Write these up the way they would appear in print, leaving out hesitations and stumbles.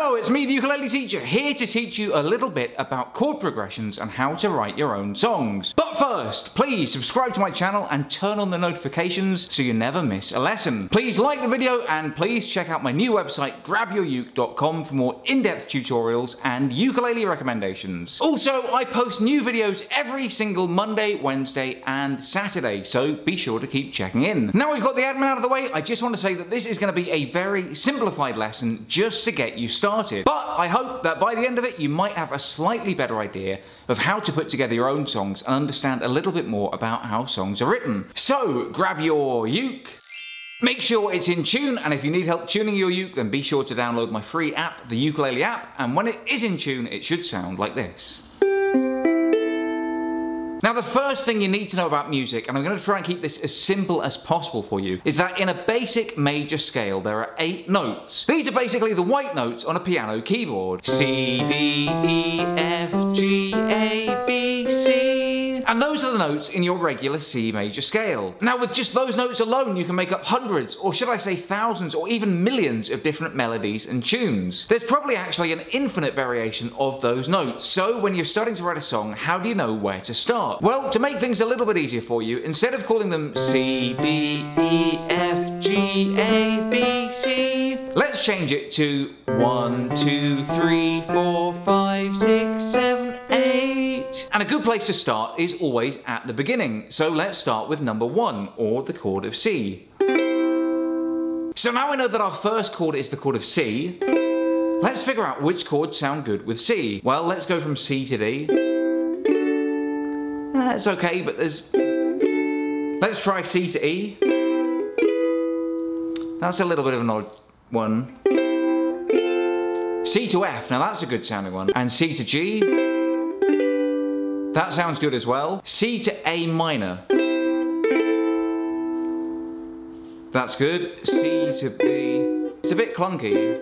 Hello, it's me, the ukulele teacher, here to teach you a little bit about chord progressions and how to write your own songs. But first, please subscribe to my channel and turn on the notifications so you never miss a lesson. Please like the video and please check out my new website, grabyouruke.com, for more in-depth tutorials and ukulele recommendations. Also, I post new videos every single Monday, Wednesday and Saturday, so be sure to keep checking in. Now we've got the admin out of the way, I just want to say that this is going to be a very simplified lesson just to get you started. But I hope that by the end of it you might have a slightly better idea of how to put together your own songs and understand a little bit more about how songs are written. So grab your uke, make sure it's in tune, and if you need help tuning your uke then be sure to download my free app, the Ukulele App, and when it is in tune it should sound like this. Now the first thing you need to know about music, and I'm going to try and keep this as simple as possible for you, is that in a basic major scale there are 8 notes. These are basically the white notes on a piano keyboard. C, D, E, F, G, A, B, C. And those are the notes in your regular C major scale. Now with just those notes alone you can make up hundreds, or should I say thousands, or even millions of different melodies and tunes. There's probably actually an infinite variation of those notes, so when you're starting to write a song, how do you know where to start? Well, to make things a little bit easier for you, instead of calling them C, D, E, F, G, A, B, C, let's change it to 1, 2, 3, 4, 5, 6, 7, 8. And a good place to start is always at the beginning. So let's start with number 1, or the chord of C. So now we know that our first chord is the chord of C. Let's figure out which chords sound good with C. Well, let's go from C to D. That's okay, but let's try C to E. That's a little bit of an odd one. C to F, now that's a good sounding one. And C to G. That sounds good as well. C to A minor. That's good. C to B. It's a bit clunky.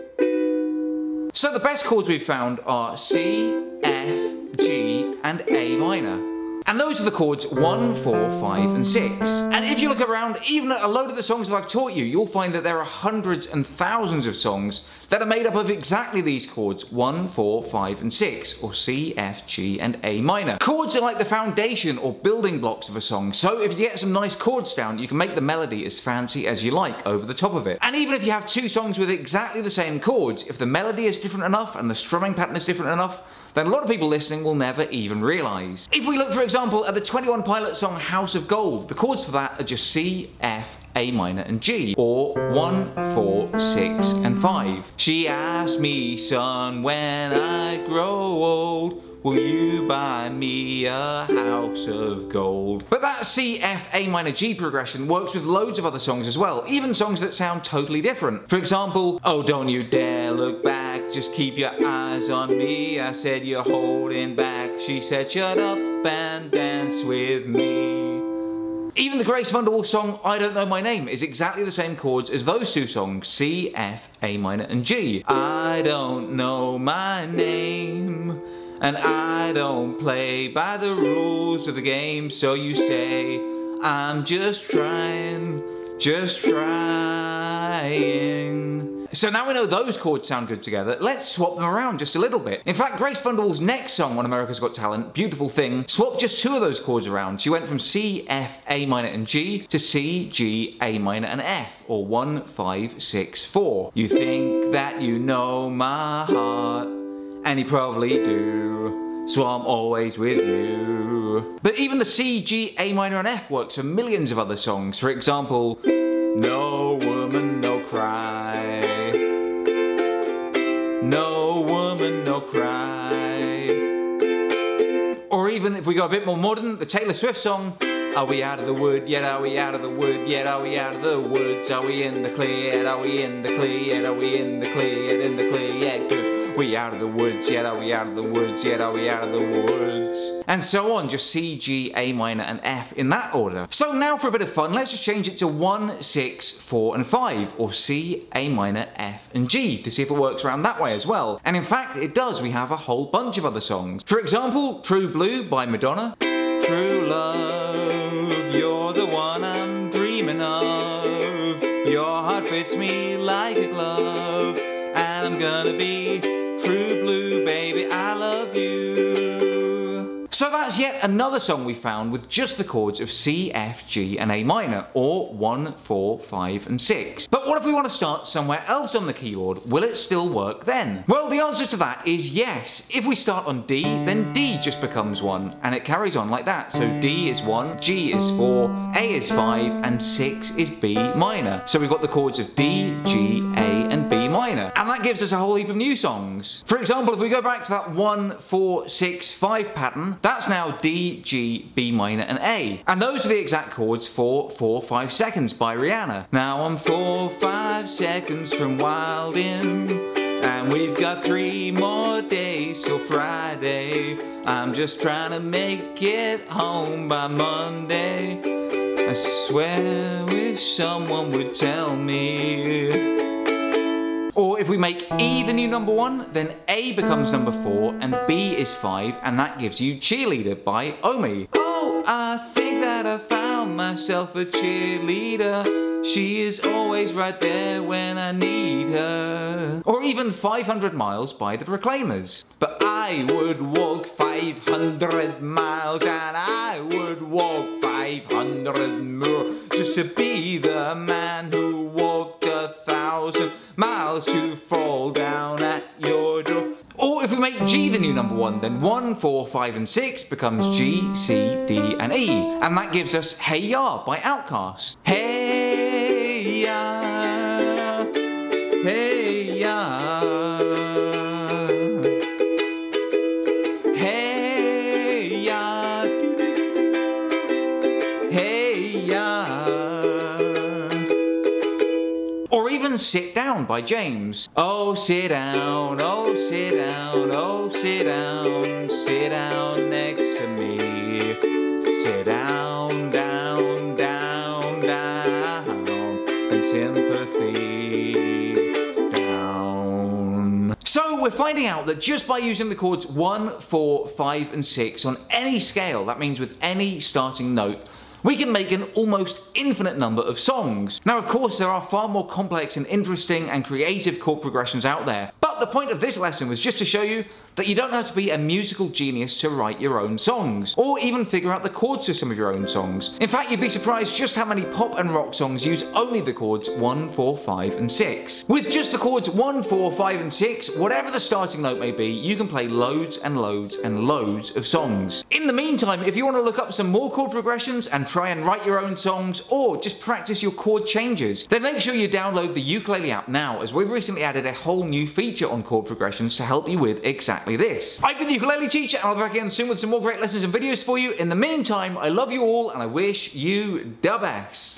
So the best chords we've found are C, F, G and A minor. And those are the chords 1, 4, 5 and 6. And if you look around, even at a load of the songs that I've taught you, you'll find that there are hundreds and thousands of songs that are made up of exactly these chords 1, 4, 5 and 6, or C, F, G and A minor. Chords are like the foundation or building blocks of a song, so if you get some nice chords down, you can make the melody as fancy as you like over the top of it. And even if you have 2 songs with exactly the same chords, if the melody is different enough and the strumming pattern is different enough, then a lot of people listening will never even realise. If we look, for example, at the 21 Pilots song House of Gold, the chords for that are just C, F, A minor and G, or 1, 4, 6 and 5. She asked me, son, when I grow old, will you buy me a house of gold? But that C, F, A minor, G progression works with loads of other songs as well, even songs that sound totally different. For example, oh don't you dare look back, just keep your eyes on me. I said you're holding back, she said shut up and dance with me. Even the Grace Vanderwall song I Don't Know My Name is exactly the same chords as those 2 songs, C, F, A minor and G. I don't know my name, and I don't play by the rules of the game, so you say, I'm just trying. So now we know those chords sound good together, let's swap them around just a little bit. In fact, Grace Vanderwall's next song on America's Got Talent, Beautiful Thing, swapped just 2 of those chords around. She went from C, F, A minor and G to C, G, A minor and F, or 1, 5, 6, 4. You think that you know my heart, and you probably do, so I'm always with you. But even the C, G, A minor and F works for millions of other songs. For example, no woman, no cry. No woman, no cry. Or even if we go a bit more modern, the Taylor Swift song, are we out of the wood yet? Are we out of the wood yet? Are we out of the woods? Are we in the clear yet? Are we in the clear yet? Are we in the clear yet? In the clear yet? Good. We out of the woods yet? Are we out of the woods yet? Are we out of the woods? And so on, just C, G, A minor and F in that order. So now for a bit of fun, let's just change it to 1, 6, 4 and 5, or C, A minor, F and G, to see if it works around that way as well. And in fact it does, we have a whole bunch of other songs. For example, True Blue by Madonna. True love, you're the one I'm dreaming of. Your heart fits me like a glove, and I'm gonna be day. True blue, baby, I love you. So that's yet another song we found with just the chords of C, F, G and A minor, or 1, 4, 5 and 6. But what if we want to start somewhere else on the keyboard? Will it still work then? Well, the answer to that is yes. If we start on D, then D just becomes 1, and it carries on like that. So D is 1, G is 4, A is 5 and 6 is B minor. So we've got the chords of D, G, A and B minor. And that gives us a whole heap of new songs. For example, if we go back to that 1, 4, 6, 5 pattern, that's now D, G, B minor and A. And those are the exact chords for 4, 5 seconds by Rihanna. Now I'm 4, 5 seconds from wildin', and we've got 3 more days till Friday. I'm just trying to make it home by Monday. I swear, wish someone would tell me. Or if we make E the new number 1, then A becomes number 4 and B is 5, and that gives you Cheerleader by Omi. Oh, I think that I found myself a cheerleader. She is always right there when I need her. Or even 500 Miles by the Proclaimers. But I would walk 500 miles and I would walk 500 more just to be the man who walked 1,000 miles to fall down at your door. Or if we make G the new number 1, then 1, 4, 5 and 6 becomes G, C, D and E. And that gives us Hey Ya by Outkast. Hey ya, hey ya, hey ya, hey ya. Or even Sit Down by James. Oh, sit down, oh, sit down, oh, sit down next to me. Sit down, down, down, down, and sympathy down. So we're finding out that just by using the chords 1, 4, 5 and 6 on any scale, that means with any starting note, we can make an almost infinite number of songs. Now, of course, there are far more complex and interesting and creative chord progressions out there, but the point of this lesson was just to show you that you don't have to be a musical genius to write your own songs, or even figure out the chord system of your own songs. In fact, you'd be surprised just how many pop and rock songs use only the chords 1, 4, 5 and 6. With just the chords 1, 4, 5 and 6, whatever the starting note may be, you can play loads and loads and loads of songs. In the meantime, if you want to look up some more chord progressions and try and write your own songs, or just practice your chord changes, then make sure you download the Ukulele app now, as we've recently added a whole new feature on chord progressions to help you with exactly this. I've been the Ukulele Teacher, and I'll be back again soon with some more great lessons and videos for you. In the meantime, I love you all and I wish you the best.